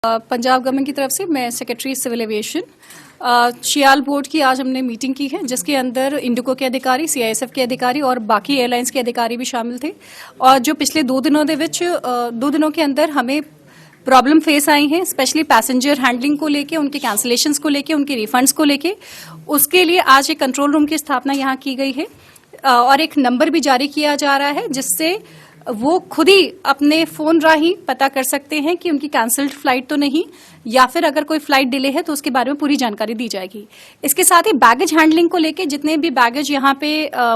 Punjab government की तरफ से मैं सेक्रेटरी सिविल एविएशन चियाल बोर्ड की आज हमने मीटिंग की है, जिसके अंदर इंडिगो के अधिकारी, सीआईएसएफ के अधिकारी और बाकी एयरलाइंस के अधिकारी भी शामिल थे। और जो पिछले 2 दिनों के अंदर हमें प्रॉब्लम फेस आई हैं, स्पेशली पैसेंजर हैंडलिंग को लेके, उनके कैंसिलेशंस को लेके, उनके रिफंड्स को लेके, उसके लिए आज एक कंट्रोल रूम की स्थापना यहाँ की गई है और एक नंबर भी जारी किया जा रहा है, जिससे वो खुद ही अपने फोन राही पता कर सकते हैं कि उनकी कैंसल्ड फ्लाइट तो नहीं, या फिर अगर कोई फ्लाइट डिले है तो उसके बारे में पूरी जानकारी दी जाएगी। इसके साथ ही बैगेज हैंडलिंग को लेके जितने भी बैगेज यहाँ पे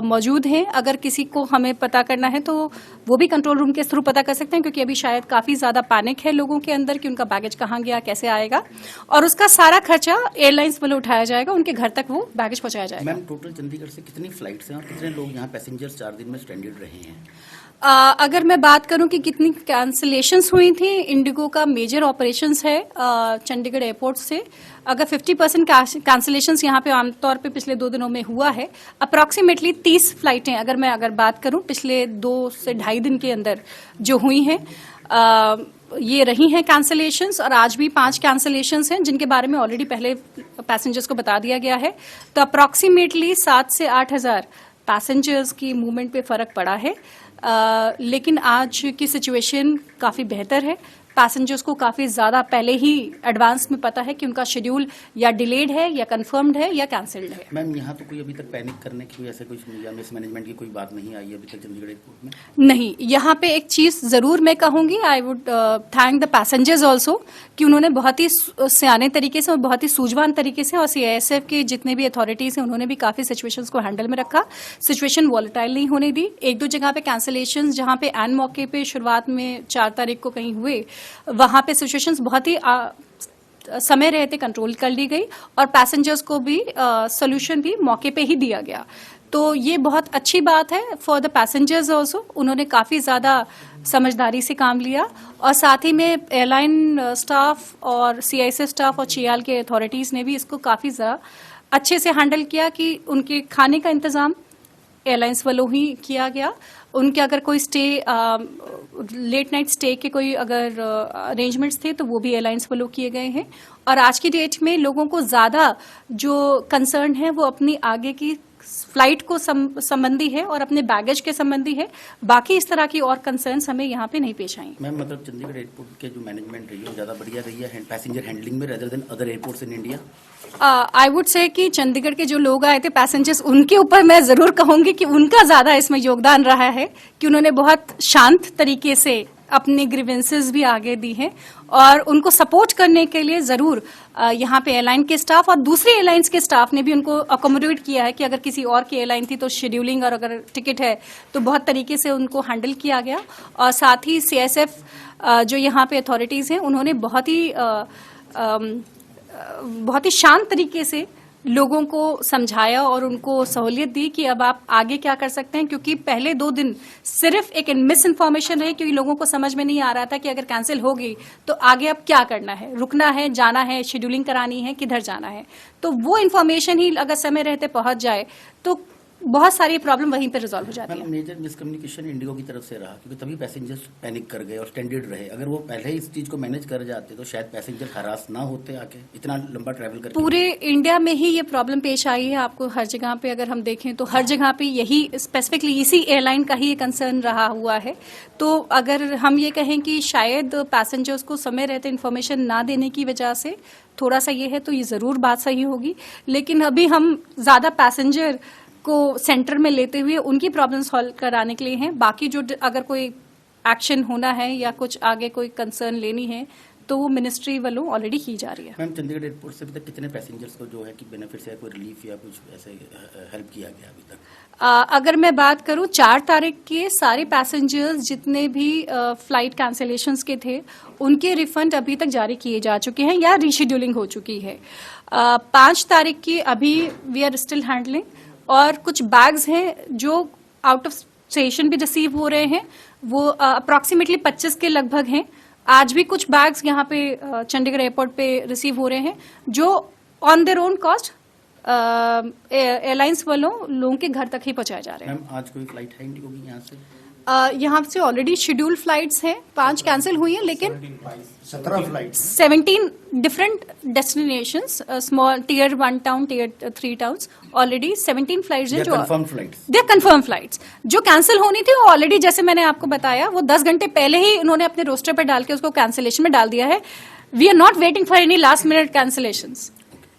मौजूद हैं, अगर किसी को हमें पता करना है तो वो भी कंट्रोल रूम के थ्रू पता कर सकते हैं, क्योंकि अभी शायद काफी ज्यादा पैनिक है लोगों के अंदर कि उनका बैगेज कहाँ गया, कैसे आएगा, और उसका सारा खर्चा एयरलाइंस वालों उठाया जाएगा, उनके घर तक वो बैगेज पहुंचाया जाएगा। मैम, टोटल चंडीगढ़ से कितनी फ्लाइट्स हैं और कितने लोग यहाँ पैसेंजर्स 4 दिन में स्ट्रैंडेड रहे हैं? अगर मैं बात करूं कि कितनी कैंसिलेशंस हुई थी, इंडिगो का मेजर ऑपरेशंस है चंडीगढ़ एयरपोर्ट से, अगर 50% कैंसिलेशंस यहाँ पे आमतौर पे पिछले 2 दिनों में हुआ है, अप्रॉक्सीमेटली 30 फ्लाइटें अगर बात करूं पिछले 2 से ढाई दिन के अंदर जो हुई हैं, ये रही हैं कैंसिलेशंस। और आज भी 5 कैंसिलेशंस हैं, जिनके बारे में ऑलरेडी पहले पैसेंजर्स को बता दिया गया है। तो अप्रॉक्सीमेटली 7 से 8 हजार पैसेंजर्स की मूवमेंट पे फर्क पड़ा है। लेकिन आज की सिचुएशन काफी बेहतर है। पैसेंजर्स को काफी ज्यादा पहले ही एडवांस में पता है कि उनका शेड्यूल या डिलेड है, या कंफर्म्ड है, या कैंसिल्ड है। मैम, यहाँ तो कोई अभी तक पैनिक करने की ऐसे कुछ मिसमैनेजमेंट की कोई बात नहीं आई अभी तक चंडीगढ़ एयरपोर्ट में? नहीं, यहाँ पे एक चीज जरूर मैं कहूंगी, I would thank the passengers also, कि उन्होंने बहुत ही सियाने तरीके से और बहुत ही सूझवान तरीके से, और सीआईएसएफ के जितने भी अथॉरिटीज हैं उन्होंने भी काफी सिचुएशंस को हैंडल में रखा, सिचुएशन वॉलेटाइल नहीं होने दी। 1-2 जगह पे कैंसिलेशन जहां पे एन मौके पे शुरुआत में 4 तारीख को कहीं हुए, वहां पे सिचुएशंस बहुत ही समय रहते कंट्रोल कर ली गई, और पैसेंजर्स को भी सोल्यूशन भी मौके पे ही दिया गया। तो ये बहुत अच्छी बात है फॉर द पैसेंजर्स ऑल्सो। उन्होंने काफी ज्यादा समझदारी से काम लिया, और साथ ही में एयरलाइन स्टाफ और सीआईएसएफ स्टाफ और चियाल के अथॉरिटीज ने भी इसको काफी ज्यादा अच्छे से हैंडल किया कि उनके खाने का इंतजाम एयरलाइंस वालों ही किया गया। उनके अगर कोई लेट नाइट स्टे के कोई अगर अरेंजमेंट्स थे तो वो भी एयरलाइंस वालों किए गए हैं। और आज की डेट में लोगों को ज्यादा जो कंसर्न है वो अपनी आगे की फ्लाइट को संबंधी है और अपने बैगेज के संबंधी है। बाकी इस तरह की और कंसर्न्स हमें यहाँ पे नहीं पेश आई। मैम, मतलब चंडीगढ़ एयरपोर्ट के जो मैनेजमेंट रही है ज्यादा बढ़िया रही है पैसेंजर हैंडलिंग में, rather than other airports in India? I would say कि चंडीगढ़ के जो लोग आए थे पैसेंजर्स, उनके ऊपर मैं जरूर कहूंगी कि उनका ज्यादा इसमें योगदान रहा है, कि उन्होंने बहुत शांत तरीके से अपने ग्रीवेंसेस भी आगे दी हैं, और उनको सपोर्ट करने के लिए जरूर यहाँ पे एयरलाइन के स्टाफ और दूसरी एयरलाइंस के स्टाफ ने भी उनको अकोमोडेट किया है, कि अगर किसी और की एयरलाइन थी तो शेड्यूलिंग और अगर टिकट है तो बहुत तरीके से उनको हैंडल किया गया। और साथ ही सीआईएसएफ जो यहाँ पे अथॉरिटीज हैं, उन्होंने बहुत ही शांत तरीके से लोगों को समझाया और उनको सहूलियत दी कि अब आप आगे क्या कर सकते हैं, क्योंकि पहले 2 दिन सिर्फ एक मिस इन्फॉर्मेशन रही, क्योंकि लोगों को समझ में नहीं आ रहा था कि अगर कैंसिल हो गई तो आगे अब क्या करना है, रुकना है, जाना है, शेड्यूलिंग करानी है, किधर जाना है। तो वो इन्फॉर्मेशन ही अगर समय रहते पहुंच जाए तो बहुत सारी प्रॉब्लम वहीं पे रिजॉल्व हो जाती है। मेजर मिसकम्युनिकेशन इंडिगो की तरफ से रहा, क्योंकि तभी पैसेंजर्स पैनिक कर गए और स्टैंडर्ड रहे। अगर वो पहले ही इस चीज को मैनेज कर जाते तो शायद पैसेंजर हरास ना होते आके इतना लंबा ट्रैवल करके। पूरे इंडिया में ही ये प्रॉब्लम पेश आई है। आपको हर जगह पे अगर हम देखें तो हर जगह पे यही स्पेसिफिकली इसी एयरलाइन का ही कंसर्न रहा हुआ है। तो अगर हम ये कहें कि शायद पैसेंजर्स को समय रहते इन्फॉर्मेशन ना देने की वजह से थोड़ा सा ये है, तो ये जरूर बात सही होगी। लेकिन अभी हम ज्यादा पैसेंजर को सेंटर में लेते हुए उनकी प्रॉब्लम सॉल्व कराने के लिए हैं। बाकी जो अगर कोई एक्शन होना है या कुछ आगे कोई कंसर्न लेनी है तो वो मिनिस्ट्री वालों ऑलरेडी की जा रही है। मैम, चंडीगढ़ एयरपोर्ट से अभी तक कितने पैसेंजर्स को जो है कि बेनिफिट्स या कोई रिलीफ या कुछ ऐसे हेल्प किया गया अभी तक? अगर मैं बात करूं 4 तारीख के सारे पैसेंजर्स जितने भी फ्लाइट कैंसिलेशंस के थे, उनके रिफंड अभी तक जारी किए जा चुके हैं या रीशेड्यूलिंग हो चुकी है। 5 तारीख की अभी वी आर स्टिल हैंडलिंग, और कुछ बैग्स हैं जो आउट ऑफ स्टेशन भी रिसीव हो रहे हैं, वो अप्रॉक्सीमेटली 25 के लगभग हैं। आज भी कुछ बैग्स यहाँ पे चंडीगढ़ एयरपोर्ट पे रिसीव हो रहे हैं, जो on their own cost airlines वालों लोगों के घर तक ही पहुंचाए जा रहे हैं। मैम, आज कोई फ्लाइट है इंडिगो की यहाँ से? यहाँ से ऑलरेडी शेड्यूल फ्लाइट्स हैं, 5 कैंसिल हुई हैं, लेकिन 17 flight 17 different destinations, small tier 1 town, tier 3 towns, already 17 flights हैं जो confirm flights. They confirm flights. जो कैंसिल होनी थी वो ऑलरेडी, जैसे मैंने आपको बताया, वो 10 घंटे पहले ही उन्होंने अपने रोस्टर पर डाल के उसको कैंसिलेशन में डाल दिया है। We are not waiting for any last minute cancellations.